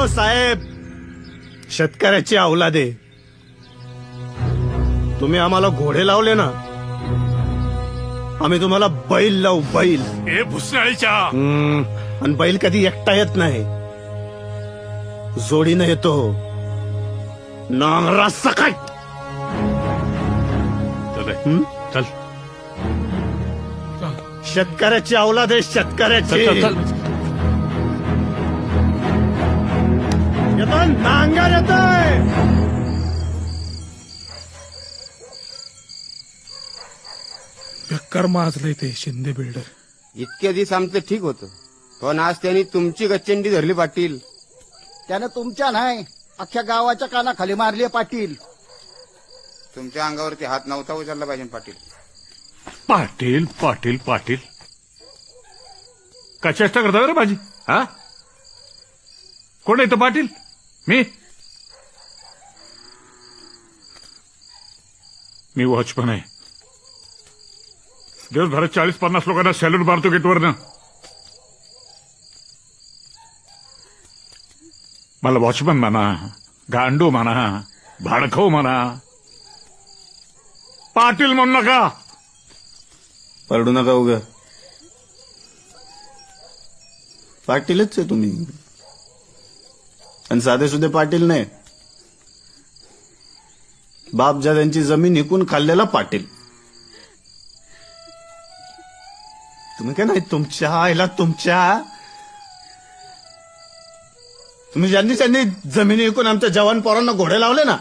ओ साहेब, शेतकऱ्याची औलाद आहे. तुम्ही आम्हाला घोडे लावले ना, आम्ही तुम्हाला बैल लावू, बैल. ए भुसनाळीच्या आणि बैल कधी एकटा येत नाही, जोडीनं येतो. नांगरा सकट. चल शेतकऱ्याची औलाद आहे, शेतकऱ्याची. येतो नांगर येतोय. बेकार माजलंय ते शिंदे बिल्डर. इतक्या दिवस आमचं ठीक होतं, पण आज त्यांनी तुमची गच्चंडी धरली पाटील. त्यानं तुमच्या नाही अख्ख्या गावाच्या कानाखाली मारली पाटील. तुमच्या अंगावरती हात नव्हता उचलला पाहिजे पाटील. पाटील पाटील पाटील का चेष्टा करता रे माझी? हा, कोण येतं पाटील? मी वॉचमन आहे. दिवसभरात 40-50 लोकांना सॅल्यूट मारतो गेटवरनं. मला वॉचमन म्हणा, गांडू म्हणा, भाडखव म्हणा, पाटील म्हणू नका. परडू नका उगा. पाटीलच आहे तुम्ही, आणि साधे सुधे पाटील नाही. बापजाद्यांची जमीन विकून खाल्लेला पाटील. तुम्ही काय नाही, तुमच्या आईला तुम्ही ज्यांनी जमिनी विकून आमच्या जवान पोरांना घोडे लावले ना,